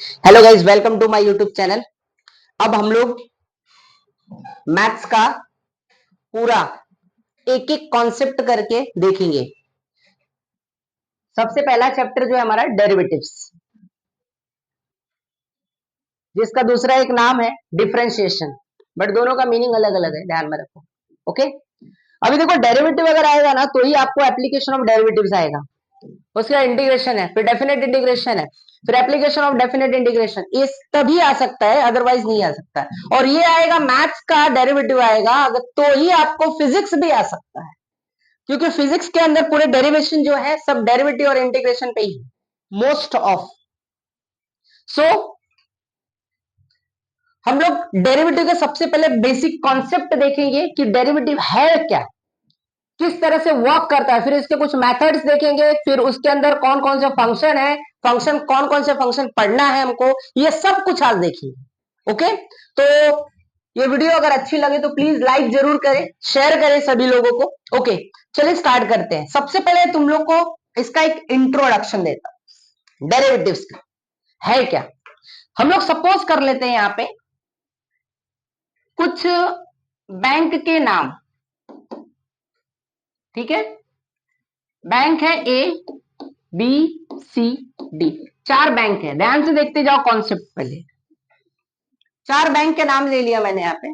Hello guys, welcome to my YouTube channel. अब हम लोग मैथ्स का पूरा एक एक कॉन्सेप्ट करके देखेंगे। सबसे पहला चैप्टर जो है हमारा डेरिवेटिव्स, जिसका दूसरा एक नाम है डिफरेंशिएशन, बट दोनों का मीनिंग अलग अलग है, ध्यान में रखो। ओके, अभी देखो डेरिवेटिव अगर आएगा ना तो ही आपको एप्लीकेशन ऑफ डेरिवेटिव्स आएगा। उसका इंटीग्रेशन है, फिर डेफिनेट इंटीग्रेशन है, फिर एप्लीकेशन ऑफ डेफिनेट इंटीग्रेशन, ये तभी आ सकता है, अदरवाइज नहीं आ सकता है। और ये आएगा मैथ्स का डेरिवेटिव आएगा अगर, तो ही आपको फिजिक्स भी आ सकता है, क्योंकि फिजिक्स के अंदर पूरे डेरिवेशन जो है सब डेरिवेटिव और इंटीग्रेशन पे ही मोस्ट ऑफ। सो हम लोग डेरिवेटिव के सबसे पहले बेसिक कॉन्सेप्ट देखेंगे कि डेरिवेटिव है क्या, किस तरह से वर्क करता है, फिर इसके कुछ मेथड्स देखेंगे, फिर उसके अंदर कौन कौन से फंक्शन है, फंक्शन कौन कौन से फंक्शन पढ़ना है हमको, ये सब कुछ आज देखेंगे। ओके, तो ये वीडियो अगर अच्छी लगे तो प्लीज लाइक जरूर करें, शेयर करें सभी लोगों को। ओके, चलिए स्टार्ट करते हैं। सबसे पहले तुम लोग को इसका एक इंट्रोडक्शन देता हूं, डेरिवेटिव्स का है क्या। हम लोग सपोज कर लेते हैं यहां पे कुछ बैंक के नाम, ठीक है। बैंक है ए बी सी डी, चार बैंक है, ध्यान से देखते जाओ कॉन्सेप्ट। पहले चार बैंक के नाम ले लिया मैंने यहां पे,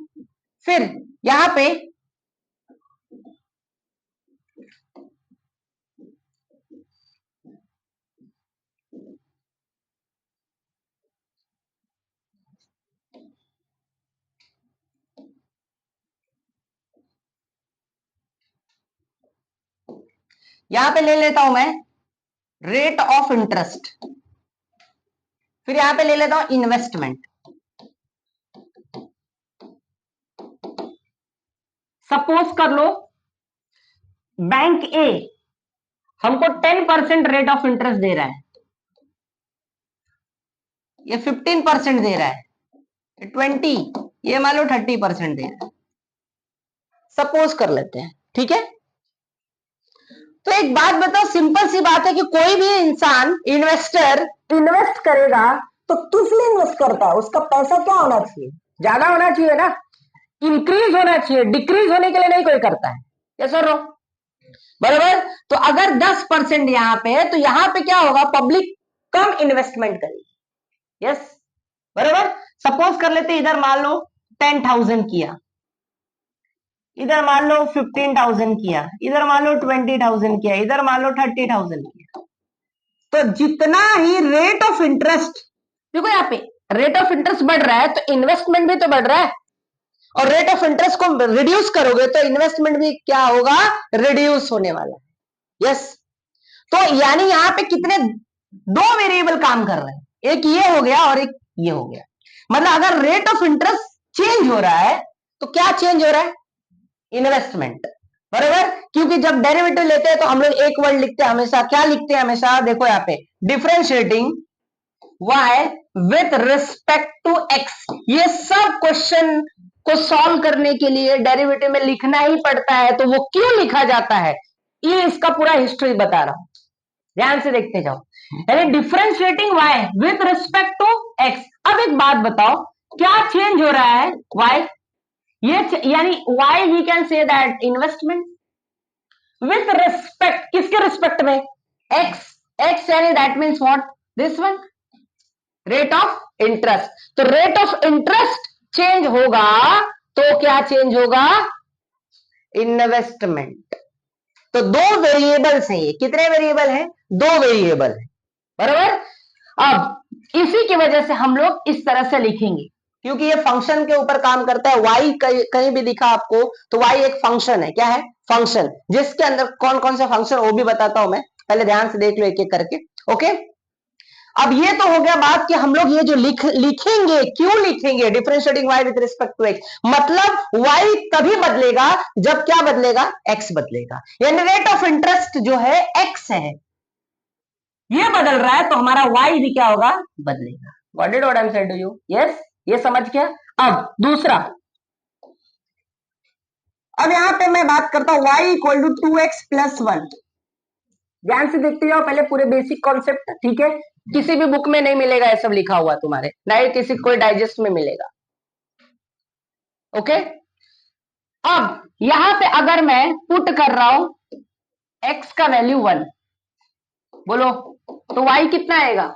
फिर यहां पे ले लेता हूं मैं रेट ऑफ इंटरेस्ट, फिर यहां पे ले लेता हूं इन्वेस्टमेंट। सपोज कर लो बैंक ए हमको 10% रेट ऑफ इंटरेस्ट दे रहा है, ये 15% दे रहा है, 20, ये मान लो 30% दे रहा है, सपोज कर लेते हैं, ठीक है। तो एक बात बताओ, सिंपल सी बात है कि कोई भी इंसान इन्वेस्टर इन्वेस्ट करेगा तो किस लिए इन्वेस्ट करता है, उसका पैसा क्या होना चाहिए, ज्यादा होना चाहिए ना, इंक्रीज होना चाहिए, डिक्रीज होने के लिए नहीं कोई करता है। यस और नो, बराबर। तो अगर 10% यहां पे है तो यहां पे क्या होगा, पब्लिक कम इन्वेस्टमेंट करेगी। यस, बराबर। सपोज कर लेते इधर मान लो 10,000 किया, इधर मान लो 15,000 किया, इधर मान लो 20,000 किया, इधर मान लो 30,000 किया। तो जितना ही रेट ऑफ इंटरेस्ट, देखो यहाँ पे रेट ऑफ इंटरेस्ट बढ़ रहा है तो इन्वेस्टमेंट भी तो बढ़ रहा है, और रेट ऑफ इंटरेस्ट को रिड्यूस करोगे तो इन्वेस्टमेंट भी क्या होगा, रिड्यूस होने वाला है। यस, तो यानी यहां पे कितने दो वेरिएबल काम कर रहे हैं, एक ये हो गया और एक ये हो गया। मतलब अगर रेट ऑफ इंटरेस्ट चेंज हो रहा है तो क्या चेंज हो रहा है, इन्वेस्टमेंट, बराबर। क्योंकि जब डेरिवेटिव लेते हैं तो हम लोग एक वर्ड लिखते हैं हमेशा, क्या लिखते हैं हमेशा, देखो यहाँ पे differentiating y with respect to x। ये सब क्वेश्चन को सॉल्व करने के लिए डेरिवेटिव में लिखना ही पड़ता है। तो वो क्यों लिखा जाता है, ये इसका पूरा हिस्ट्री बता रहा हूं, ध्यान से देखते जाओ। यानी differentiating y with respect to x। अब एक बात बताओ, क्या चेंज हो रहा है y, ये यानी why we can say that investment with respect, किसके रिस्पेक्ट में, x। x यानी that means what, this one, rate of interest. तो रेट ऑफ इंटरेस्ट चेंज होगा तो क्या चेंज होगा, इन्वेस्टमेंट। तो दो वेरिएबल्स हैं, ये कितने वेरिएबल हैं, दो वेरिएबल है, बराबर। अब इसी की वजह से हम लोग इस तरह से लिखेंगे, क्योंकि ये फंक्शन के ऊपर काम करता है। y कहीं भी दिखा आपको तो y एक फंक्शन है, क्या है, फंक्शन, जिसके अंदर कौन कौन से फंक्शन वो भी बताता हूं मैं, पहले ध्यान से देख लो एक एक करके। ओके, अब ये तो हो गया बात कि हम लोग ये जो लिखेंगे, क्यों लिखेंगे differentiating y with respect to x, मतलब y तभी बदलेगा जब क्या बदलेगा, x बदलेगा। यानी रेट ऑफ इंटरेस्ट जो है x है, ये बदल रहा है तो हमारा y भी क्या होगा, बदलेगा। What did what I am said to you, yes, ये समझ गया। अब दूसरा, अब यहां पे मैं बात करता हूं y equal to 2x plus 1। ध्यान से देखते जाओ पहले पूरे बेसिक कॉन्सेप्ट, ठीक है। किसी भी बुक में नहीं मिलेगा ये सब लिखा हुआ तुम्हारे, ना ही किसी कोई डाइजेस्ट में मिलेगा। ओके, अब यहां पे अगर मैं पुट कर रहा हूं x का वैल्यू 1, बोलो तो y कितना आएगा?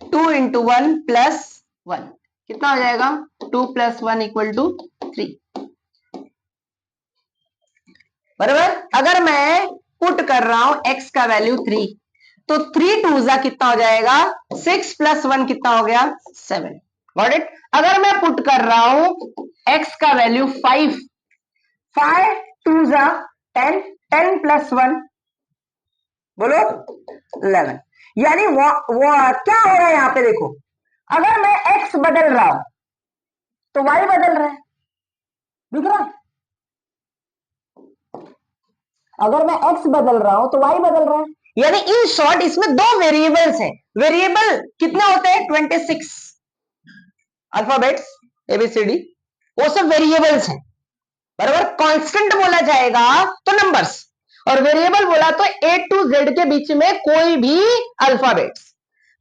2 इंटू 1 प्लस 1 कितना हो जाएगा? 2 प्लस 1 इक्वल टू 3, बराबर। अगर मैं पुट कर रहा हूं x का वैल्यू 3, तो 3 टू जा कितना हो जाएगा? 6 प्लस 1 कितना हो गया? 7। Got it. अगर मैं पुट कर रहा हूं x का वैल्यू 5, 5 टू जा 10, 10 प्लस 1 बोलो 11। यानी वो क्या हो रहा है यहां पे देखो, अगर मैं x बदल रहा हूं तो y बदल रहा है, दिख रहा है? अगर मैं x बदल रहा हूं तो y बदल रहा है, यानी इन शॉर्ट इसमें दो वेरिएबल्स हैं। वेरिएबल कितने होते हैं? 26 अल्फाबेट्स ABCD, वो सब वेरिएबल्स हैं, बराबर। कांस्टेंट बोला जाएगा तो नंबर्स, और वेरिएबल बोला तो A to Z के बीच में कोई भी अल्फाबेट्स।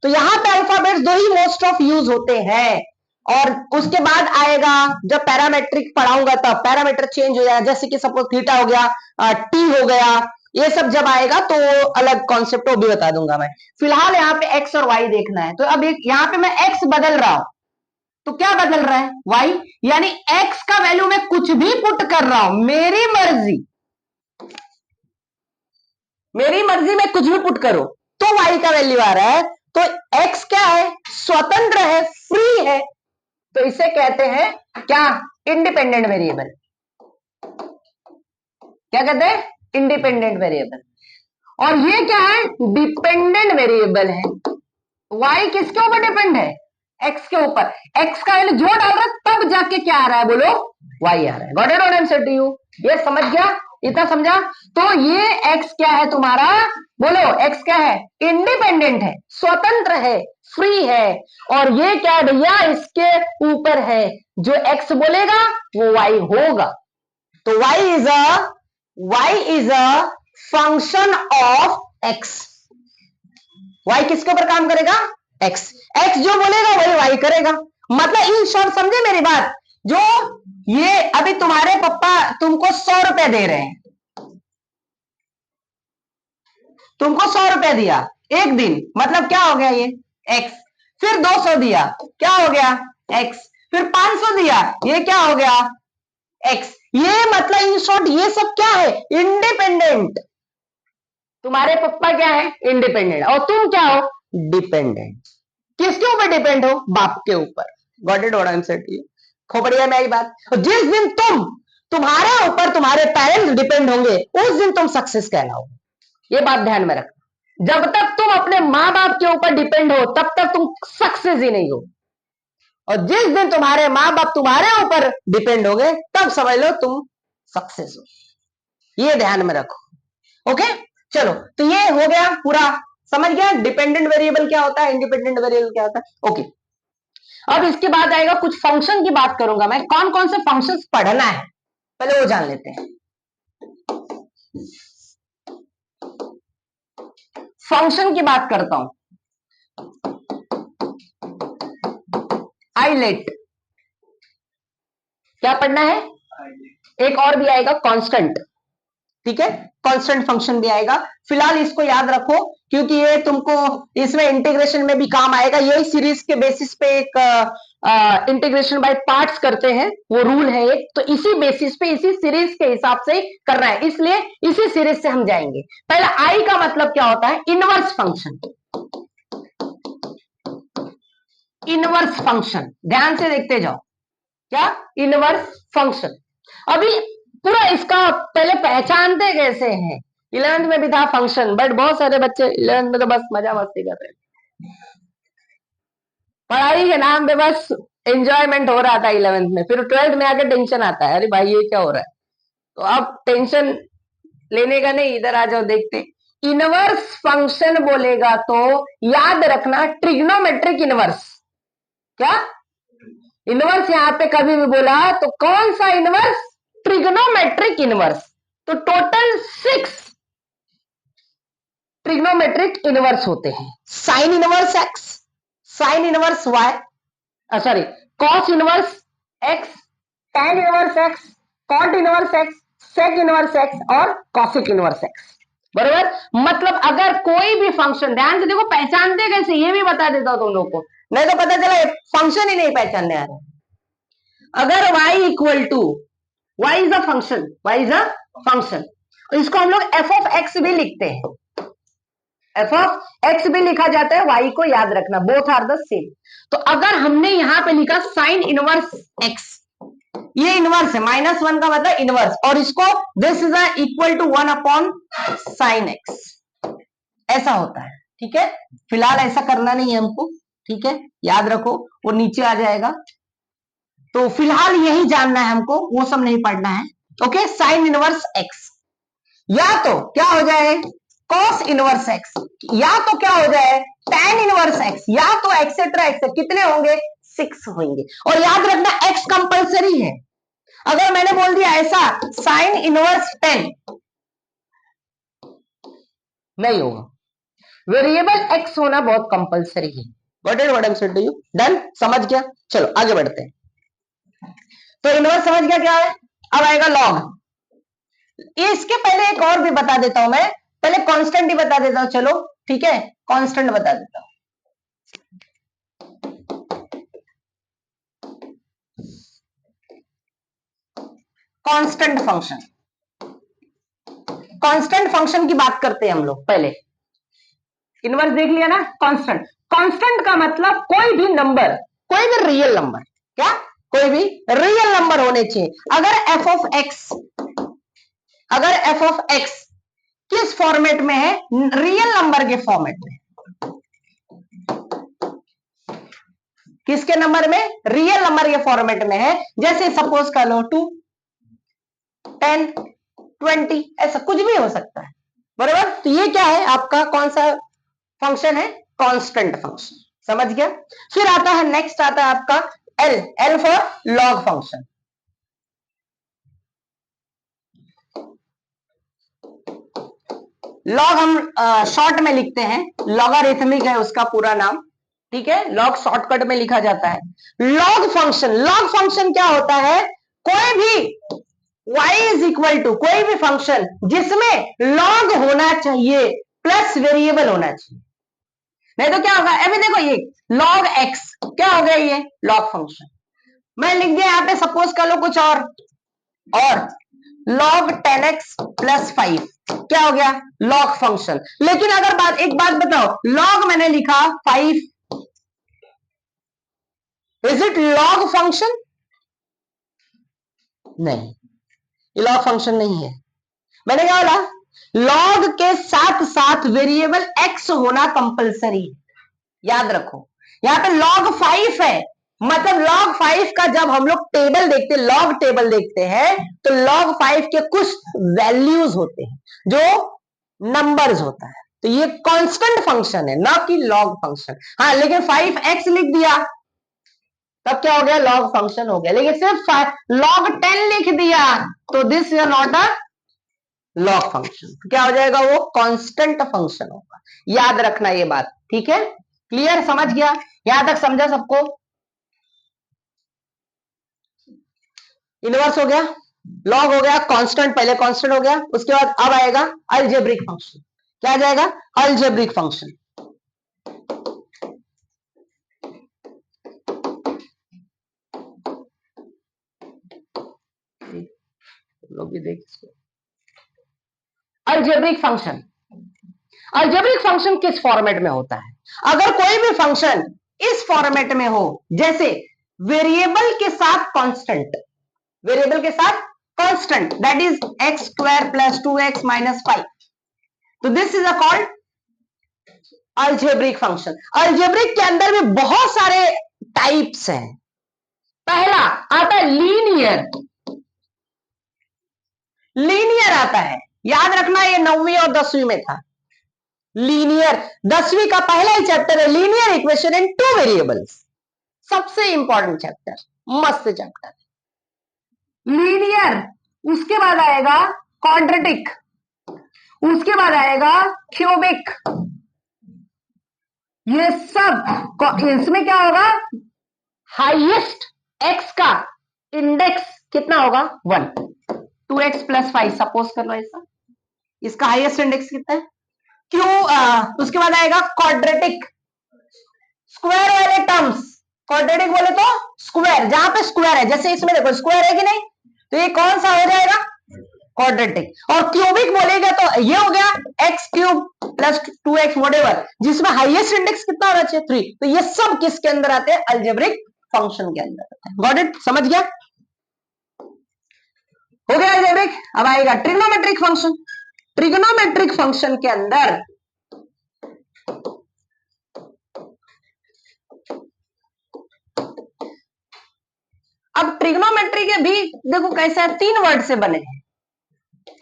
तो यहां पे अल्फाबेट्स दो ही मोस्ट ऑफ यूज होते हैं, और उसके बाद आएगा जब पैरामेट्रिक पढ़ाऊंगा तब पैरामीटर चेंज हो जाएगा, जैसे कि सपोज थीटा हो गया, टी हो गया, ये सब जब आएगा तो अलग कॉन्सेप्ट वो भी बता दूंगा मैं। फिलहाल यहाँ पे एक्स और वाई देखना है। तो अब यहाँ पे मैं एक्स बदल रहा हूं तो क्या बदल रहा है? वाई। यानी एक्स का वैल्यू मैं कुछ भी पुट कर रहा हूं, मेरी मर्जी, मेरी मर्जी में कुछ भी पुट करो तो वाई का वैल्यू आ रहा है। तो एक्स क्या है? स्वतंत्र है, फ्री है, तो इसे कहते हैं क्या? Independent variable. क्या कहते हैं? Independent variable. और ये क्या है? डिपेंडेंट वेरिएबल है। वाई किसके ऊपर डिपेंड है? एक्स के ऊपर। एक्स का वैल्यू जो डाल रहा है तब जाके क्या आ रहा है? बोलो वाई आ रहा है। Got it? What I am said to you? ये समझ गया? इतना समझा? तो ये एक्स क्या है तुम्हारा? बोलो एक्स क्या है? इंडिपेंडेंट है, स्वतंत्र है, फ्री है। और ये क्या है भैया? इसके ऊपर है, जो एक्स बोलेगा वो वाई होगा। तो y is a function of x। y किसके ऊपर काम करेगा? x। x जो बोलेगा वही y करेगा। मतलब इन शॉर्ट समझे मेरी बात? जो ये अभी तुम्हारे पापा तुमको 100 रुपए दे रहे हैं, तुमको 100 रुपए दिया एक दिन, मतलब क्या हो गया? ये x। फिर 200 दिया, क्या हो गया? x। फिर 500 दिया, ये क्या हो गया? x। ये मतलब इन शॉर्ट ये सब क्या है? इंडिपेंडेंट। तुम्हारे पप्पा क्या है? इंडिपेंडेंट। और तुम क्या हो? डिपेंडेंट। किसके ऊपर डिपेंड हो? बाप के ऊपर। Got it? What I am saying? खोपड़िया मेरी बात। और जिस दिन तुम्हारे ऊपर तुम्हारे पेरेंट्स डिपेंड होंगे उस दिन तुम सक्सेस कहलाओगे। ये बात ध्यान में रखना। जब तक तुम अपने मां बाप के ऊपर डिपेंड हो तब तक तुम सक्सेस ही नहीं हो, और जिस दिन तुम्हारे मां बाप तुम्हारे ऊपर डिपेंड होंगे तब समझ लो तुम सक्सेस हो। ये ध्यान में रखो। ओके, चलो, तो ये हो गया पूरा, समझ गया डिपेंडेंट वेरिएबल क्या होता है, इंडिपेंडेंट वेरिएबल क्या होता है। ओके, अब इसके बाद आएगा कुछ फंक्शन की बात करूंगा मैं। कौन कौन से फंक्शंस पढ़ना है पहले वो जान लेते हैं। फंक्शन की बात करता हूं। आईलेट क्या पढ़ना है? एक और भी आएगा कांस्टेंट, ठीक है, कांस्टेंट फंक्शन भी आएगा। फिलहाल इसको याद रखो क्योंकि ये तुमको इसमें इंटीग्रेशन में भी काम आएगा। यही सीरीज के बेसिस पे एक इंटीग्रेशन बाय पार्ट्स करते हैं, वो रूल है एक, तो इसी बेसिस पे इसी सीरीज के हिसाब से करना है, इसलिए इसी सीरीज से हम जाएंगे। पहले आई का मतलब क्या होता है? Inverse function. इनवर्स फंक्शन ध्यान से देखते जाओ। क्या? Inverse function. अभी पूरा इसका पहले पहचानते कैसे हैं? 11th में भी था फंक्शन, बट बहुत सारे बच्चे 11th में तो बस मजा मस्ती कर रहे हैं, पढ़ाई के नाम पे बस एंजॉयमेंट हो रहा था 11th में। फिर 12th में आके टेंशन आता है, अरे भाई ये क्या हो रहा है? तो अब टेंशन लेने का नहीं, इधर आ जाओ देखते। इनवर्स फंक्शन बोलेगा तो याद रखना ट्रिग्नोमेट्रिक इनवर्स। क्या? इनवर्स यहां पे कभी भी बोला तो कौन सा इनवर्स? Trigonometric inverse. तो टोटल 6 ट्रिग्नोमेट्रिक इनवर्स होते हैं। Sine inverse X, sine inverse Y, sorry cos inverse X, tan inverse X, cot inverse X, sec inverse X और कॉसिक इनवर्स एक्स। बराबर, मतलब अगर कोई भी फंक्शन, ध्यान से देखो पहचानते कैसे ये भी बता देता हूं तुम लोग को, नहीं तो पता चला फंक्शन ही नहीं पहचानने आ रहा। अगर y equal to, y is a function, y is a function, इसको हम लोग f ऑफ x भी लिखते हैं, f ऑफ x भी लिखा जाता है, y को याद रखना, बोथ आर द सेम। तो अगर हमने यहां पे लिखा साइन इनवर्स x, ये इनवर्स है, -1 का मतलब इनवर्स, और इसको this is equal to 1 upon sine X, ऐसा होता है। ठीक है, फिलहाल ऐसा करना नहीं है हमको, ठीक है, याद रखो वो नीचे आ जाएगा, तो फिलहाल यही जानना है हमको, वो सब नहीं पढ़ना है। ओके, साइन इनवर्स एक्स या तो क्या हो जाए कॉस इनवर्स एक्स, या तो क्या हो जाए टैन इनवर्स एक्स, या तो एक्सेट्रा एक्स, कितने होंगे 6 होंगे। और याद रखना एक्स कंपलसरी है, अगर मैंने बोल दिया ऐसा साइन इनवर्स 10 नहीं होगा, वेरिएबल एक्स होना बहुत कंपलसरी है। What is what I am said to you, done, समझ गया, चलो आगे बढ़ते हैं। तो इनवर्स समझ गया क्या है, अब आएगा लॉग। इसके पहले एक और भी बता देता हूं मैं, पहले कांस्टेंट ही बता देता हूं, चलो ठीक है, कांस्टेंट बता देता हूं। कांस्टेंट फंक्शन, कांस्टेंट फंक्शन की बात करते हैं हम लोग। पहले इनवर्स देख लिया ना, कांस्टेंट, कांस्टेंट का मतलब कोई भी नंबर, कोई भी रियल नंबर, क्या कोई भी रियल नंबर होने चाहिए। अगर f ऑफ x, अगर f ऑफ x किस फॉर्मेट में है, रियल नंबर के फॉर्मेट में, किसके नंबर में, रियल नंबर के फॉर्मेट में है, जैसे सपोज कर लो 2, 10, 20, ऐसा कुछ भी हो सकता है। बराबर, तो ये क्या है आपका, कौन सा फंक्शन है, कांस्टेंट फंक्शन, समझ गया। फिर आता है नेक्स्ट, आता है आपका L, L for log function. Log हम शॉर्ट में लिखते हैं, लॉगरिथमिक है उसका पूरा नाम, ठीक है, लॉग शॉर्टकट में लिखा जाता है। लॉग फंक्शन, लॉग फंक्शन क्या होता है, कोई भी y इज इक्वल टू, कोई भी फंक्शन जिसमें लॉग होना चाहिए प्लस वेरिएबल होना चाहिए, नहीं तो क्या होगा, अभी देखो ये log x क्या हो गया, ये लॉग फंक्शन। मैं लिख दिया यहाँ पे सपोज कर लो कुछ और log 10x प्लस 5 क्या हो गया, लॉग फंक्शन। लेकिन अगर एक बात बताओ, log मैंने लिखा 5, इज इट लॉग फंक्शन, नहीं, ये लॉग फंक्शन नहीं है। मैंने क्या बोला, लॉग के साथ साथ वेरिएबल x होना कंपलसरी, याद रखो। यहां पे log 5 है, मतलब log 5 का जब हम लोग टेबल देखते हैं, लॉग टेबल देखते हैं, तो log 5 के कुछ वैल्यूज होते हैं जो नंबर्स होता है, तो ये कांस्टेंट फंक्शन है, ना कि लॉग फंक्शन। हाँ, लेकिन 5x लिख दिया तब क्या हो गया, लॉग फंक्शन हो गया। लेकिन सिर्फ log 10 लिख दिया तो this is not a log function, क्या हो जाएगा, वो कांस्टेंट फंक्शन होगा। याद रखना ये बात, ठीक है, क्लियर, समझ गया, यहां तक समझा सबको। इनवर्स हो गया, लॉग हो गया, कांस्टेंट, पहले कांस्टेंट हो गया, उसके बाद अब आएगा अलजेब्रिक फंक्शन। क्या आ जाएगा, अलजेब्रिक फंक्शन। लोग भी देख इसको, अलजेब्रिक फंक्शन। अलजेब्रिक फंक्शन किस फॉर्मेट में होता है, अगर कोई भी फंक्शन इस फॉर्मेट में हो, जैसे वेरिएबल के साथ कांस्टेंट, वेरिएबल के साथ constant, that is x square plus 2x minus 5, तो this is a called algebraic function. Algebraic के अंदर भी बहुत सारे टाइप्स हैं। पहला आता है लीनियर, लीनियर आता है, याद रखना ये 9वीं और 10वीं में था। लीनियर 10वीं का पहला ही चैप्टर है, लीनियर इक्वेशन इन 2 वेरिएबल्स, सबसे इंपॉर्टेंट चैप्टर, मस्त चैप्टर लीनियर। उसके बाद आएगा क्वाड्रेटिक, उसके बाद आएगा क्यूबिक। ये सब इसमें क्या होगा, हाईएस्ट एक्स का इंडेक्स कितना होगा 1, 2x + 5 सपोज कर लो ऐसा, इसका हाईएस्ट इंडेक्स कितना है क्यों। उसके बाद आएगा क्वाड्रेटिक, स्क्वायर वाले टर्म्स, क्वाड्रेटिक बोले तो स्क्वायर, जहां पे स्क्वायर है, जैसे इसमें देखो स्क्वायर है कि नहीं, तो ये कौन सा हो जाएगा क्वाड्रेटिक। और क्यूबिक बोलेगा तो ये हो गया x³ + 2x व्हाटएवर, जिसमें हाईएस्ट इंडेक्स कितना होना चाहिए 3। तो ये सब किसके अंदर आते हैं, अलजेब्रिक फंक्शन के अंदर। गॉट इट, समझ गया, हो गया अलजेब्रिक। अब आएगा ट्रिग्नोमेट्रिक फंक्शन। ट्रिग्नोमेट्रिक फंक्शन के अंदर अब ट्रिग्नोमेट्री के भी देखो कैसा है, 3 वर्ड से बने हैं,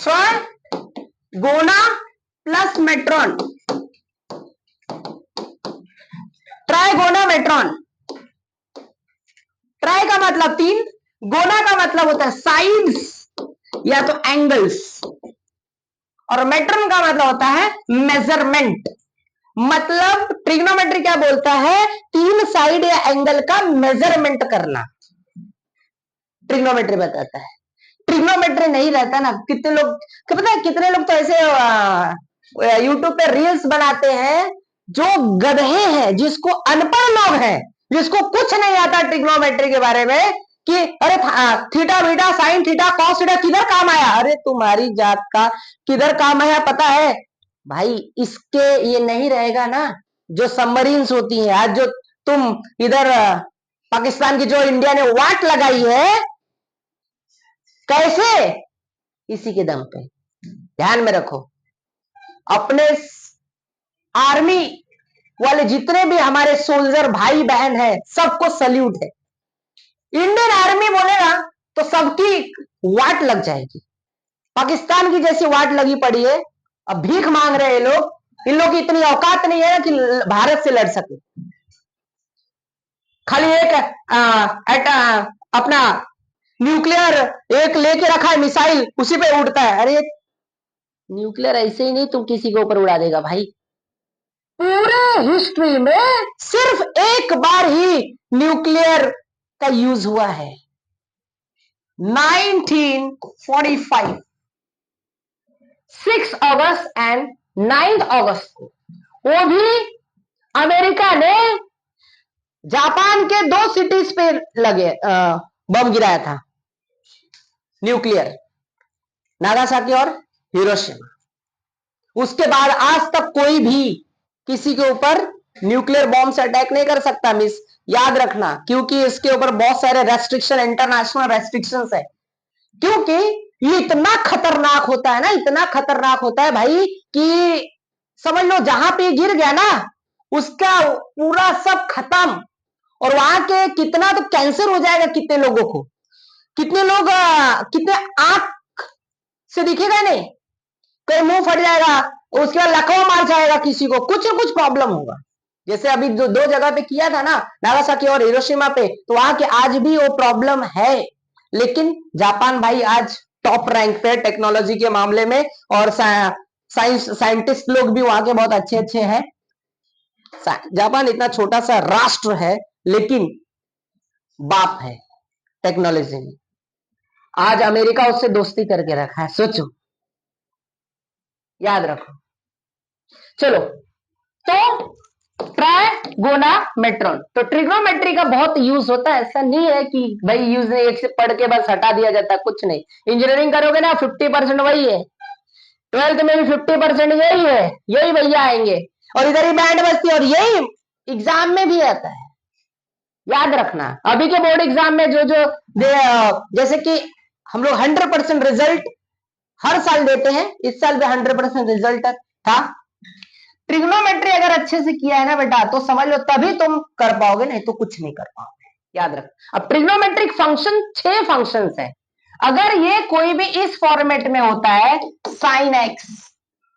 ट्राइगोना प्लस मेट्रॉन, ट्राइगोनामेट्रॉन। ट्राई का मतलब 3, गोना का मतलब होता है साइड्स या तो एंगल्स, और मेट्रॉन का मतलब होता है मेजरमेंट। मतलब ट्रिग्नोमेट्री क्या बोलता है, 3 साइड या एंगल का मेजरमेंट करना ट्रिग्नोमेट्री बताता है। ट्रिग्नोमेट्री नहीं रहता ना, कितने लोग, पता है कितने लोग तो ऐसे यूट्यूब पे रील्स बनाते हैं जो गधे हैं, जिसको अनपढ़ लोग हैं, जिसको कुछ नहीं आता ट्रिग्नोमेट्री के बारे में, कि अरे theta beta sine theta cos theta किधर काम आया, अरे तुम्हारी जात का किधर काम आया पता है भाई। इसके ये नहीं रहेगा ना, जो सबमरीन्स होती हैं आज, जो तुम इधर पाकिस्तान की जो इंडिया ने वाट लगाई है, कैसे, इसी के दम पे। ध्यान में रखो, अपने आर्मी वाले जितने भी हमारे सोल्जर भाई बहन हैं, सबको सल्यूट है। इंडियन आर्मी बोलेगा तो सबकी वाट लग जाएगी, पाकिस्तान की जैसी वाट लगी पड़ी है। अब भीख मांग रहे हैं लोग, इन लोग की इतनी औकात नहीं है कि भारत से लड़ सके। खाली एक अपना न्यूक्लियर एक लेके रखा है मिसाइल, उसी पे उड़ता है। अरे न्यूक्लियर ऐसे ही नहीं तुम किसी के ऊपर उड़ा देगा भाई, पूरे हिस्ट्री में सिर्फ एक बार ही न्यूक्लियर का यूज हुआ है, 1945, 6 अगस्त एंड 9 अगस्त को। वो भी अमेरिका ने जापान के 2 सिटीज पे लगे बम गिराया था न्यूक्लियर, नागासाकी और हिरोशिमा। उसके बाद आज तक कोई भी किसी के ऊपर न्यूक्लियर बॉम्ब से अटैक नहीं कर सकता, मिस याद रखना, क्योंकि इसके ऊपर बहुत सारे रेस्ट्रिक्शन, इंटरनेशनल रेस्ट्रिक्शंस है। क्योंकि ये इतना खतरनाक होता है ना, इतना खतरनाक होता है भाई, कि समझ लो जहां पे गिर गया ना, उसका पूरा सब खत्म। और वहां के कितना तो कैंसर हो जाएगा कितने लोगों को, कितने लोग कितने आंख से दिखेगा नहीं, कोई मुंह फट जाएगा, उसके बाद लकवा मार जाएगा किसी को, कुछ ना कुछ प्रॉब्लम होगा। जैसे अभी जो 2 जगह पे किया था ना, नागासाकी और हिरोशिमा पे, तो वहां के आज भी वो प्रॉब्लम है। लेकिन जापान भाई आज टॉप रैंक पे टेक्नोलॉजी के मामले में, और साइंटिस्ट लोग भी वहां के बहुत अच्छे अच्छे हैं। जापान इतना छोटा सा राष्ट्र है, लेकिन बाप है टेक्नोलॉजी में। आज अमेरिका उससे दोस्ती करके रखा है, सोचो, याद रखो। चलो, तो ट्राइगोनामेट्रॉन, तो ट्रिग्नोमेट्री का बहुत यूज होता है। ऐसा नहीं है कि भाई यूज नहीं, एक से पढ़ के बस हटा दिया जाता है, कुछ नहीं। इंजीनियरिंग करोगे ना 50% वही है, 12th में भी 50% यही है, यही भैया आएंगे, और इधर ही बैंड बजती है, और यही एग्जाम में भी आता है। याद रखना, अभी के बोर्ड एग्जाम में जो जो जैसे कि हम लोग 100% रिजल्ट हर साल देते हैं, इस साल भी 100% रिजल्ट था। ट्रिग्नोमेट्री अगर अच्छे से किया है ना बेटा, तो समझ लो तभी तुम कर पाओगे, नहीं तो कुछ नहीं कर पाओगे। याद रख, अब ट्रिग्नोमेट्रिक फंक्शन 6 फंक्शंस है। अगर ये कोई भी इस फॉर्मेट में होता है, sine x,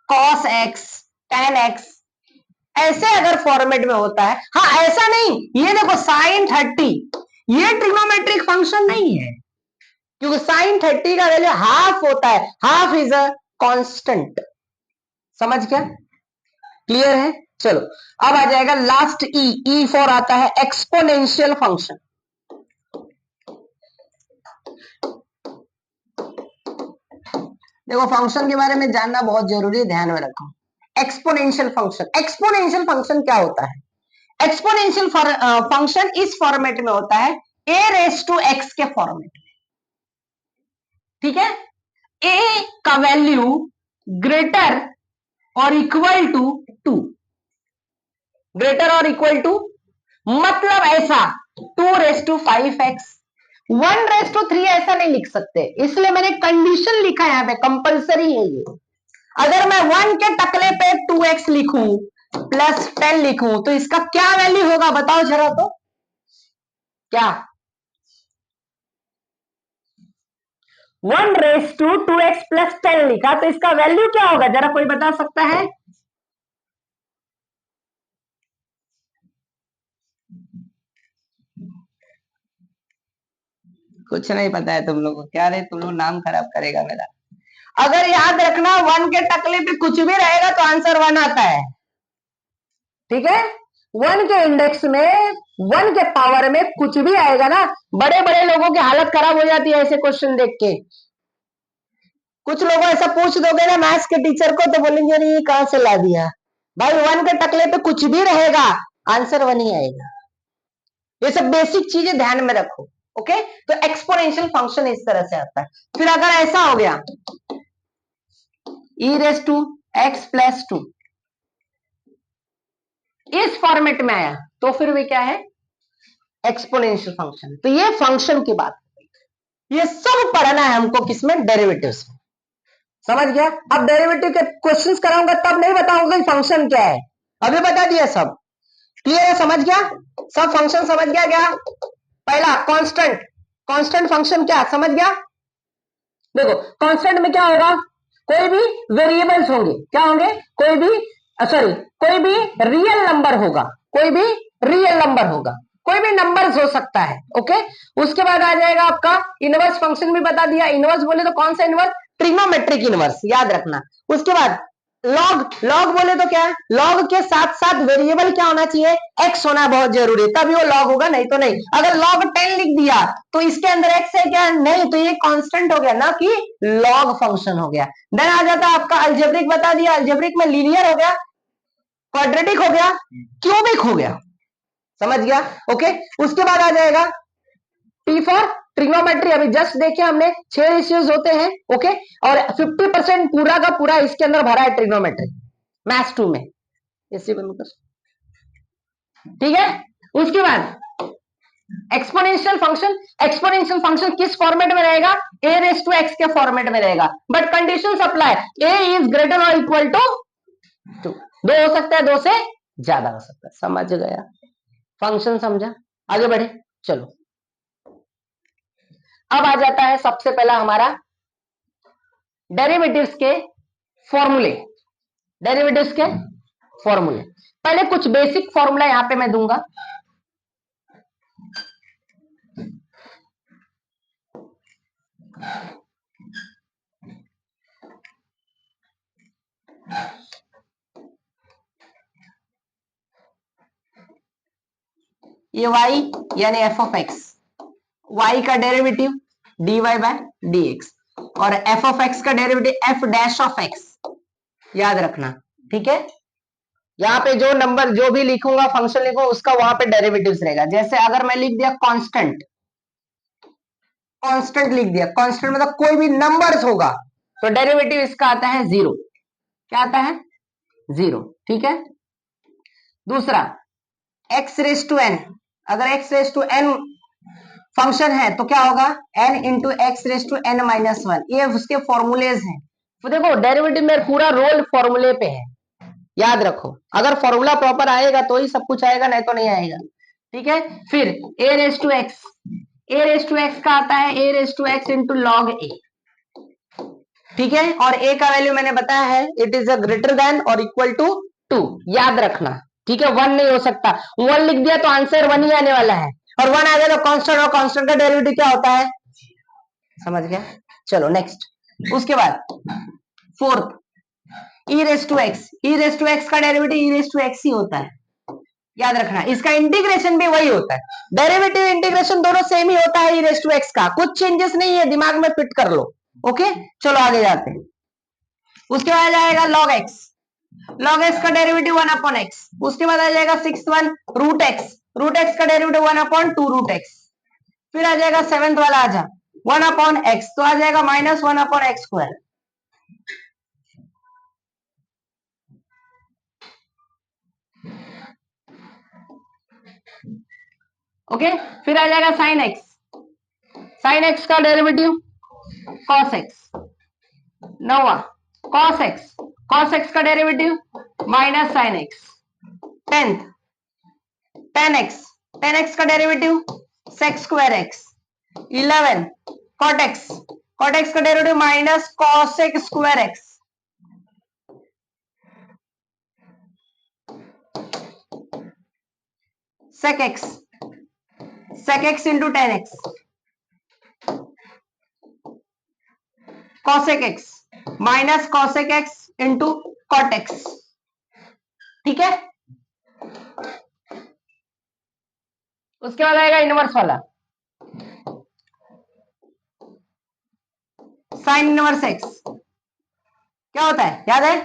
cos x, ten x, ऐसे अगर फॉर्मेट में होता है, हाँ ऐसा नहीं, ये देखो साइन 30, ये ट्रिग्नोमेट्रिक फंक्शन नहीं है, क्योंकि साइन 30 का वैल्यू हाफ होता है, हाफ इज अ कांस्टेंट। समझ क्या, क्लियर है। चलो अब आ जाएगा लास्ट ई फॉर आता है एक्सपोनेंशियल फंक्शन। देखो फंक्शन के बारे में जानना बहुत जरूरी है, ध्यान में रखो। एक्सपोनेंशियल फंक्शन, एक्सपोनेंशियल फंक्शन क्या होता है? एक्सपोनेंशियल फंक्शन इस फॉर्मेट में होता है ए रेस टू एक्स के फॉर्मेट में, ठीक है। ए का वैल्यू ग्रेटर और इक्वल टू 2, ग्रेटर और इक्वल टू मतलब ऐसा 2⁵x 1⁵3 ऐसा नहीं लिख सकते, इसलिए मैंने कंडीशन लिखा है, यहां पे कंपलसरी है ये। अगर मैं 1 के टकले पे 2x लिखूं प्लस 10 लिखूं तो इसका क्या वैल्यू होगा बताओ जरा, तो क्या 1⁵2x प्लस 10 लिखा तो इसका वैल्यू क्या होगा, जरा कोई बता सकता है? कुछ नहीं पता है तुम लोग को, क्या रे तुम लोग नाम खराब करेगा मेरा। अगर याद रखना 1 के टकले पे कुछ भी रहेगा तो आंसर 1 आता है, ठीक है। 1 के इंडेक्स में 1 के पावर में कुछ भी आएगा ना, बड़े बड़े लोगों की हालत खराब हो जाती है ऐसे क्वेश्चन देख के। कुछ लोगों ऐसा पूछ दोगे ना मैथ्स के टीचर को तो बोलेंगे अरे ये कहां से ला दिया भाई, 1 के टकले पे कुछ भी रहेगा आंसर 1 ही आएगा। ये सब बेसिक चीजें ध्यान में रखो, ओके। तो एक्सपोनेंशियल फंक्शन इस तरह से आता है। फिर अगर ऐसा हो गया e⁻x+2 इस फॉर्मेट में आया तो फिर भी क्या है, एक्सपोनेंशियल फंक्शन। तो ये फंक्शन की बात, ये सब पढ़ना है हमको किसमें, डेरिवेटिव्स में, समझ गया। अब डेरिवेटिव के क्वेश्चंस कराऊंगा तब नहीं बताऊंगा कि फंक्शन क्या है, अभी बता दिया सब, क्लियर है, समझ गया सब, फंक्शन समझ गया क्या। पहला कांस्टेंट, कांस्टेंट फंक्शन क्या समझ गया। देखो कांस्टेंट में क्या होगा, कोई भी वेरिएबल्स होंगे, क्या होंगे, कोई भी सॉरी कोई भी रियल नंबर होगा, कोई भी रियल नंबर होगा, कोई भी नंबर्स हो सकता है, ओके। उसके बाद आ जाएगा आपका इनवर्स फंक्शन भी बता दिया, इनवर्स बोले तो कौन सा इनवर्स, ट्रिग्नोमेट्रिक इनवर्स, याद रखना। उसके बाद लॉग, लॉग बोले तो क्या है, लॉग के साथ साथ वेरिएबल क्या होना चाहिए, एक्स होना बहुत जरूरी है, तभी वो लॉग होगा, नहीं तो नहीं। अगर लॉग 10 लिख दिया तो इसके अंदर एक्स है क्या, नहीं, तो ये कांस्टेंट हो गया ना कि लॉग फंक्शन हो गया। देन आ जाता है आपका अलजेब्रिक, बता दिया, अलजेब्रिक में लीनियर हो गया, क्वाड्रेटिक हो गया, क्यूबिक हो गया, समझ गया, ओके। उसके बाद आ जाएगा टी फॉर ट्रिग्नोमेट्री, अभी जस्ट देखे हमने 6 रेशियोज होते हैं, ओके। और 50% पूरा का पूरा इसके अंदर भरा है ट्रिग्नोमेट्री मैथ्स 2 में, इसी बनकर, ठीक है। उसके बाद एक्सपोनेंशियल फंक्शन, एक्सपोनेंशियल फंक्शन किस फॉर्मेट में रहेगा, a⁻x के फॉर्मेट में रहेगा, but condition apply, a is greater और इक्वल टू 2, 2 हो सकता है, 2 से ज्यादा हो सकता है, समझ गया, फंक्शन समझा, आगे बढ़े चलो। अब आ जाता है सबसे पहला हमारा डेरिवेटिव्स के फॉर्मूले, डेरिवेटिव्स के फॉर्मूले। पहले कुछ बेसिक फॉर्मूला यहां पे मैं दूंगा, ये y यानी f(x), y का डेरिवेटिव dy/dx और f(x) का डेरिवेटिव f'(x), याद रखना, ठीक है। यहाँ पे जो नंबर जो भी लिखूंगा फंक्शन लिखूंगा उसका वहां पे डेरिवेटिव्स रहेगा। जैसे अगर मैं लिख दिया कांस्टेंट, कांस्टेंट लिख दिया, कांस्टेंट मतलब कोई भी नंबर्स होगा तो डेरिवेटिव इसका आता है 0, क्या आता है 0, ठीक है। दूसरा x⁻n, अगर x⁻n फंक्शन है तो क्या होगा n इंटू x⁻n-1, ये उसके फॉर्मूलेज हैं। तो देखो डेरिवेटिव में पूरा रोल फॉर्मूले पे है, याद रखो, अगर फॉर्मूला प्रॉपर आएगा तो ही सब कुछ आएगा, नहीं तो नहीं आएगा, ठीक है। फिर a⁻x, a⁻x का आता है a⁻x इंटू लॉग a, ठीक है। और a का वैल्यू मैंने बताया है it is a greater than और इक्वल टू 2, याद रखना, ठीक है। 1 नहीं हो सकता, 1 लिख दिया तो आंसर 1 ही आने वाला है, और 1 आ गया तो कांस्टेंट, और कांस्टेंट का डेरिवेटिव क्या होता है, समझ गया। चलो नेक्स्ट, उसके बाद fourth, e raise to x, e raise to x का derivative e raise to x ही होता है, याद रखना। इसका इंटीग्रेशन भी वही होता है, डेरिवेटिव इंटीग्रेशन दोनों सेम ही होता है ई रेस टू एक्स का, कुछ चेंजेस नहीं है, दिमाग में फिट कर लो। ओके, चलो आगे जाते हैं। उसके बाद आ जाएगा log x, log x का डेरिवेटिव 1 अपॉन एक्स। उसके बाद आ जाएगा 6th one root X, root X का डेरिवेटिव 1 अपॉन 2 रूट एक्स। फिर आ जाएगा 7th वाला, आ जा 1 अपॉन एक्स, तो आ जाएगा -1 अपॉन एक्स स्क्वायर। ओके, फिर आ जाएगा साइन एक्स, साइन एक्स का डेरिवेटिव कॉस एक्स। 9वां कॉस एक्स, कॉस एक्स का derivative minus sine x. 10th tan x, tan x का derivative sec square x. 11 cot एक्स, cot एक्स का derivative minus cosec square x. Sec x, sec x into tan x, cosec x minus cosec x into cot x. ठीक है, उसके बाद आएगा inverse वाला, sign inverse x क्या होता है, याद है,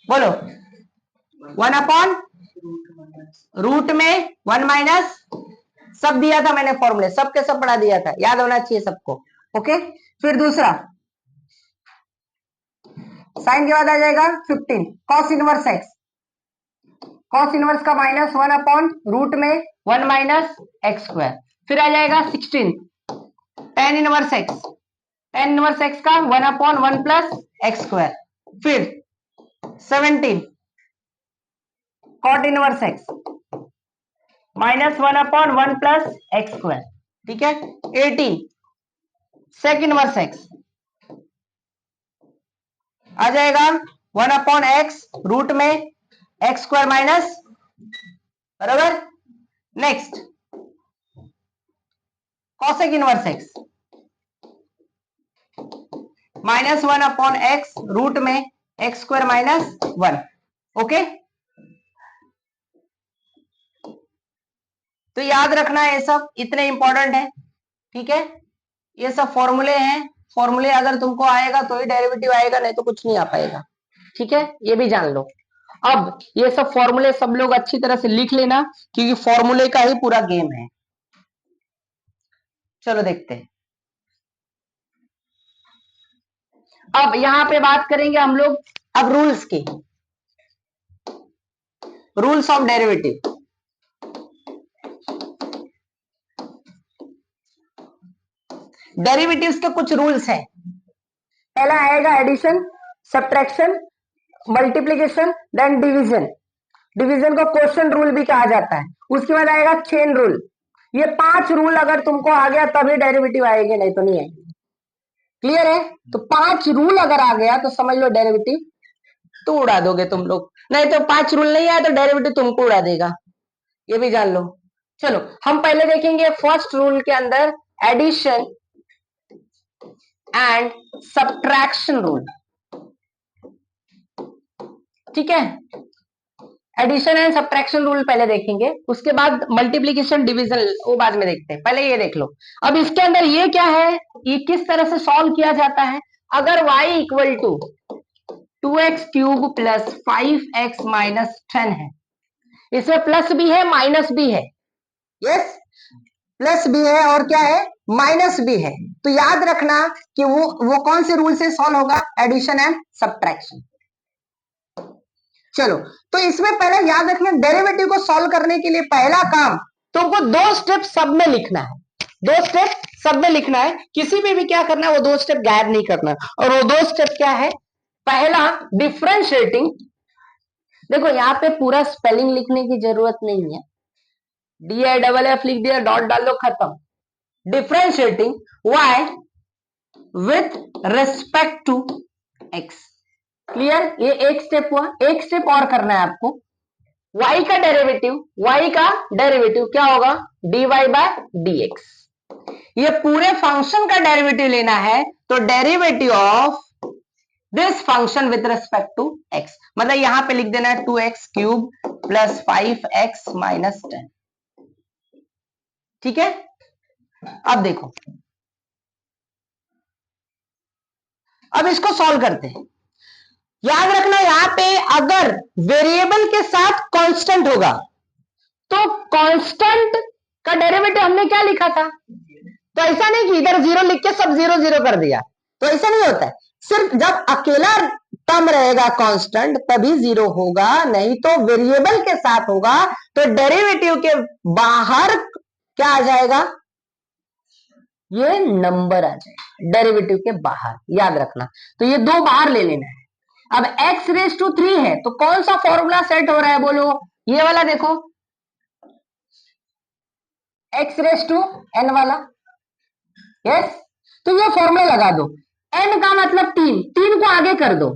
बोलो। 1 अपॉन रूट में 1 माइनस, सब दिया था मैंने फॉर्मूले, सब के सब पढ़ा दिया था, याद होना चाहिए सबको। ओके, फिर दूसरा साइन के बाद आ जाएगा 15 cos inverse x, cos inverse का -1 अपॉन रूट में 1 माइनस एक्स स्क्वायर। फिर आ जाएगा 16 tan inverse x, tan inverse x का 1 अपॉन 1 प्लस एक्स स्क्वायर। फिर 17 cot inverse x -1 upon 1 plus x square. ठीक है, 18 सेक इनवर्स एक्स आ जाएगा 1 अपॉन एक्स रूट में एक्स स्क्वायर माइनस, बराबर। Next cosec inverse x -1 upon x root में x square minus 1। Okay, तो याद रखना ये सब इतने इंपॉर्टेंट है। ठीक है, ये सब फॉर्मूले हैं, फॉर्मूले अगर तुमको आएगा तो ही डेरिवेटिव आएगा, नहीं तो कुछ नहीं आ पाएगा। ठीक है, ये भी जान लो। अब ये सब फॉर्मूले सब लोग अच्छी तरह से लिख लेना, क्योंकि फॉर्मूले का ही पूरा गेम है। चलो देखते हैं, अब यहां पे बात करेंगे हम लोग अब रूल्स की, रूल्स ऑफ डेरिवेटिव। डेरिवेटिव्स के कुछ रूल्स हैं। पहला आएगा addition, subtraction, multiplication, then division. Division को क्वेश्चन रूल भी कहा जाता है। उसके बाद आएगा चेन रूल। ये 5 रूल अगर तुमको आ गया तभी डेरिवेटिव आएंगे, नहीं तो नहीं आएंगे। क्लियर है, तो 5 रूल अगर आ गया तो समझ लो डेरिवेटिव तो उड़ा दोगे तुम लोग, नहीं तो 5 रूल नहीं आए तो डेरिवेटिव तुमको उड़ा देगा, ये भी जान लो। चलो हम पहले देखेंगे फर्स्ट रूल के अंदर एडिशन एंड सब्ट्रैक्शन रूल। ठीक है, एडिशन एंड सब्ट्रैक्शन रूल पहले देखेंगे, उसके बाद मल्टीप्लीकेशन डिवीजन वो बाद में देखते हैं, पहले ये देख लो। अब इसके अंदर ये क्या है, ये किस तरह से सॉल्व किया जाता है। अगर y equal to 2x cube plus 5x minus 10 है, इसमें प्लस भी है माइनस भी है, यस, प्लस भी है और क्या है, माइनस भी है। तो याद रखना कि वो कौन से रूल से सॉल्व होगा, एडिशन एंड सब्ट्रैक्शन। चलो, तो इसमें पहले याद रखना डेरिवेटिव को सॉल्व करने के लिए पहला काम तुमको 2 स्टेप सब में लिखना है, 2 स्टेप सब में लिखना है, किसी में भी क्या करना है वो 2 स्टेप गायब नहीं करना। और वो 2 स्टेप क्या है, पहला डिफरेंशिएटिंग, देखो यहाँ पे पूरा स्पेलिंग लिखने की जरूरत नहीं है, DIFF लिख दिया, डॉट डाल दो, खत्म। Differentiating y with respect to x। Clear, ये एक स्टेप हुआ। एक स्टेप और करना है आपको, y का डेरिवेटिव क्या होगा, dy बाय dx। ये पूरे फंक्शन का डेरिवेटिव लेना है, तो derivative of this function with respect to X, मतलब यहां पे लिख देना है 2x cube plus 5x minus 10। ठीक है, अब देखो, अब इसको सॉल्व करते हैं। याद रखना यहां पे अगर वेरिएबल के साथ कांस्टेंट होगा तो कांस्टेंट का डेरिवेटिव हमने क्या लिखा था, तो ऐसा नहीं कि इधर जीरो लिख के सब जीरो जीरो कर दिया, तो ऐसा नहीं होता है। सिर्फ जब अकेला टर्म रहेगा कांस्टेंट तभी जीरो होगा, नहीं तो वेरिएबल के साथ होगा तो डेरिवेटिव के बाहर क्या आ जाएगा, ये नंबर आ जाएगा डेरिवेटिव के बाहर, याद रखना। तो ये दो बाहर ले लेना है। अब x रेस टू 3 है तो कौन सा फॉर्मूला सेट हो रहा है बोलो, ये वाला देखो, x रेस टू n वाला, यस। तो ये फॉर्मूला लगा दो, n का मतलब 3, 3 को आगे कर दो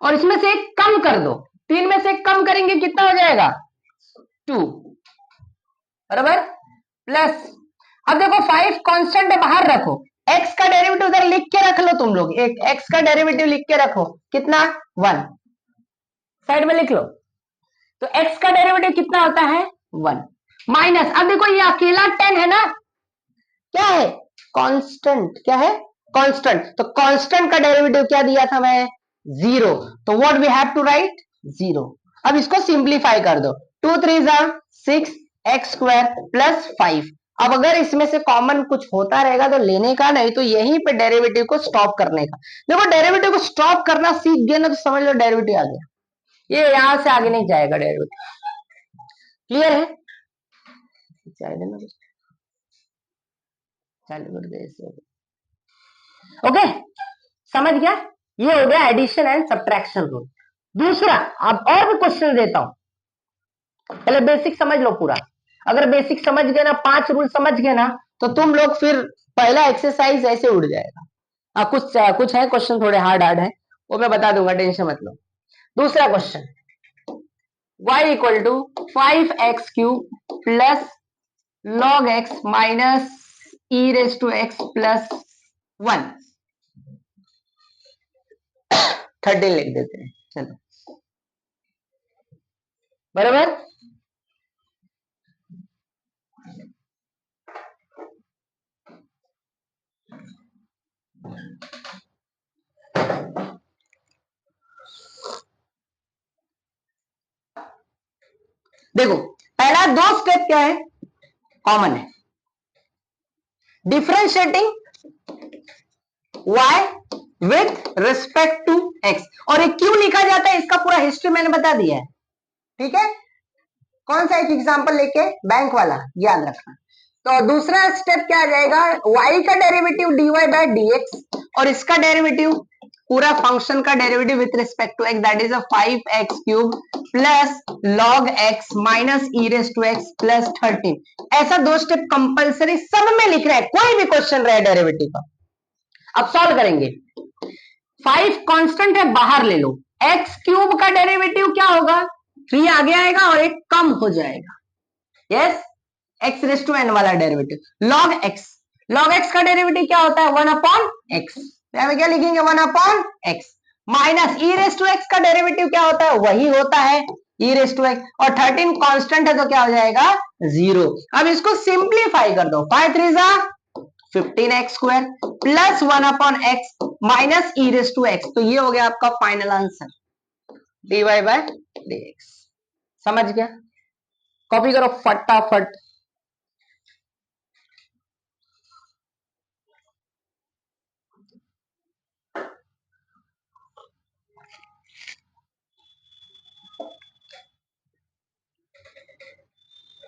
और इसमें से एक कम कर दो, 3 में से एक कम करेंगे कितना हो जाएगा 2, बराबर, प्लस अब देखो 5 कांस्टेंट बाहर रखो, x का डेरिवेटिव उधर लिख के रख लो तुम लोग, एक x का डेरिवेटिव लिख के रखो, कितना 1, साइड में लिख लो। तो x का डेरिवेटिव कितना होता है 1, माइनस अब देखो ये अकेला 10 है ना, क्या है कांस्टेंट, क्या है कांस्टेंट, तो कांस्टेंट का डेरिवेटिव क्या दिया था मैं 0, तो what we have to write 0। अब इसको सिंप्लीफाई कर दो, 2 3 6 एक्स स्क्वायर प्लस 5। अब अगर इसमें से कॉमन कुछ होता रहेगा तो लेने का, नहीं तो यहीं पे डेरिवेटिव को स्टॉप करने का। देखो डेरिवेटिव को स्टॉप करना सीख गए ना तो समझ लो डेरिवेटिव आ गया, ये यहां से आगे नहीं जाएगा डेरिवेटिव। क्लियर है, चाय देना चालू कर दे इसे। ओके, समझ गया, ये हो गया एडिशन एंड सब्ट्रैक्शन रूल। दूसरा अब और भी क्वेश्चन देता हूं, पहले बेसिक समझ लो पूरा। अगर बेसिक समझ गए ना, 5 रूल समझ गए ना, तो तुम लोग फिर पहला एक्सरसाइज ऐसे उड़ जाएगा। कुछ है क्वेश्चन थोड़े हार्ड हार्ड है, वो मैं बता दूंगा, टेंशन मत लो। दूसरा question, y equal to 5x cube plus log x minus E raise to X plus 1, 13 लिख देते हैं, चलो, बराबर। देखो पहला दो स्टेप क्या है, कॉमन है, differentiating y with respect to x, और ये क्यों लिखा जाता है इसका पूरा हिस्ट्री मैंने बता दिया है। ठीक है, कौन सा एक एग्जांपल लेके, बैंक वाला, याद रखना। तो दूसरा स्टेप क्या आ जाएगा, y का डेरिवेटिव dy बाय dx और इसका डेरिवेटिव पूरा फंक्शन का derivative with respect to x, that is 5x cube plus log x minus E raise to X plus 13। ऐसा दो स्टेप कंपलसरी सब में लिख रहा है, कोई भी क्वेश्चन रहे डेरिवेटिव का। अब सॉल्व करेंगे, 5 कांस्टेंट है बाहर ले लो, x क्यूब का डेरिवेटिव क्या होगा 3 आगे आएगा और एक कम हो जाएगा, yes, x raise to n वाला डेरिवेटिव log x का डेरिवेटिव क्या होता है 1 अपॉन x, यहां पे क्या लिखेंगे 1 upon x, minus E raise to x का डेरिवेटिव क्या होता है, वही होता है ई रेस टू एक्स, और 13 कांस्टेंट है तो क्या हो जाएगा 0। अब इसको सिंप्लीफाई कर दो, 5 3 15x square plus 1 upon X minus E raise to X, तो ये हो गया आपका final answer dy by dx। समझ गया, कॉपी करो फटाफट।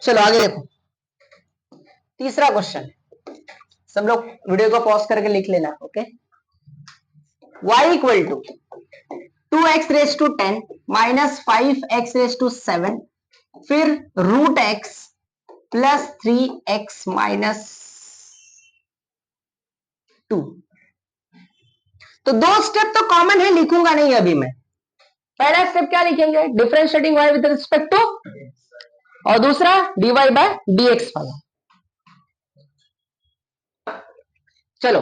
चलो आगे देखो, तीसरा क्वेश्चन, सब लोग वीडियो को पॉज करके लिख लेना, okay. y equal to 2x raise to 10 minus 5x raise to 7 फिर root x plus 3x minus 2। तो दो स्टेप तो कॉमन है, लिखूंगा नहीं अभी मैं। पहला स्टेप क्या लिखेंगे, differentiating y with respect to, और दूसरा dy बाय dx वाला। चलो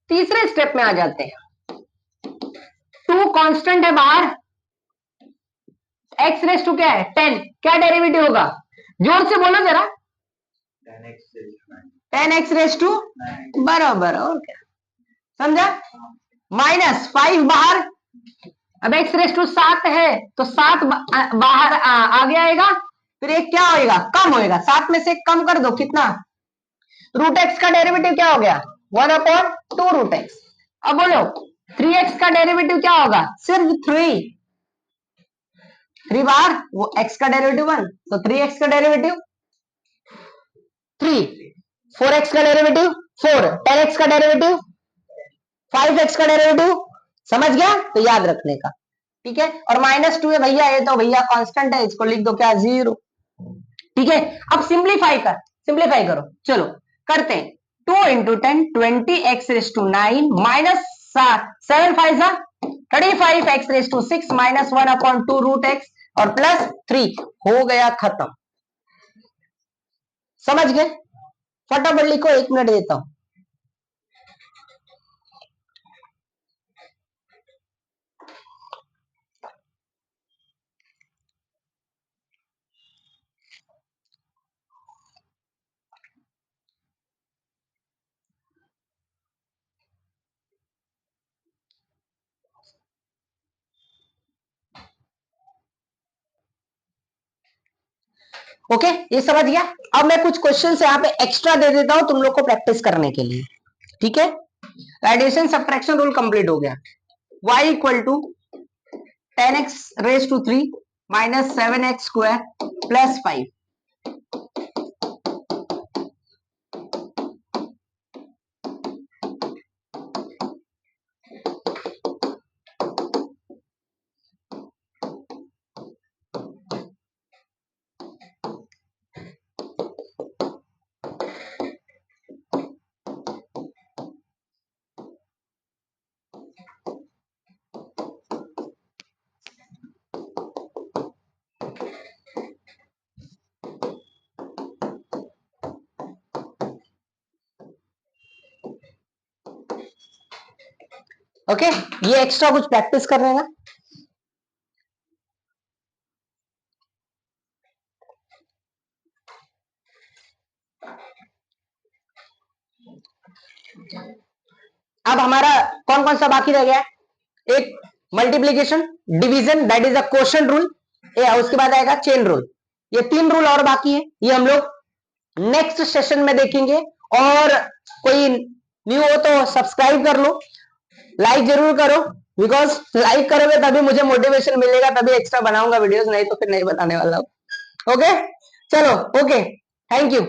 तीसरे स्टेप में आ जाते हैं, कांस्टेंट है बाहर, x रेस टू क्या है 10, क्या डेरिवेटिव होगा, जोर से बोलो जरा, 10x रेस टू बराबर, और क्या, समझा, -5 बाहर, अब x रेस टू 7 है तो 7 बाहर आगे आएगा, फिर एक क्या होएगा, कम होएगा, 7 में से कम कर दो, कितना, √x का डेरिवेटिव क्या हो गया 1/2 √x। अब बोलो 3x का डेरिवेटिव क्या होगा, सिर्फ 3 बार वो x का डेरिवेटिव 1, तो 3x का डेरिवेटिव 3, 4x का डेरिवेटिव 4, 10x का डेरिवेटिव 5x का डेरिवेटिव, समझ गया, तो याद रखने का, ठीक है। और -2 है भैया, ये तो भैया कांस्टेंट है, इसको लिख दो क्या 0, ठीक है। अब सिंप्लीफाई करो, चलो करते हैं, 2 × 10 20x⁹ -7 5 35x⁶ -1/2 √x और +3 हो गया खत्म, समझ गए, फटाफट लिखो, 1 मिनट देता हूं। ओके, ये समझ गया। अब मैं कुछ क्वेश्चन यहाँ पे एक्स्ट्रा दे देता हूं तुम लोग को प्रैक्टिस करने के लिए, ठीक है। एडिशन सब्ट्रैक्शन रूल कंप्लीट हो गया, y = 10x⁵ -7x² +5, ओके, ये एक्स्ट्रा कुछ प्रैक्टिस कर लेना। अब हमारा कौन कौन सा बाकी रह गया है, एक multiplication, division that is a quotient rule, उसके बाद आएगा चेन रूल, ये 3 रूल और बाकी है, ये हम लोग नेक्स्ट सेशन में देखेंगे। और कोई न्यू हो तो सब्सक्राइब कर लो, लाइक जरूर करो, बिकॉज लाइक करोगे तभी मुझे मोटिवेशन मिलेगा, तभी एक्स्ट्रा बनाऊंगा वीडियोस, नहीं तो फिर नहीं बताने वाला हूं। ओके, चलो, ओके, थैंक यू।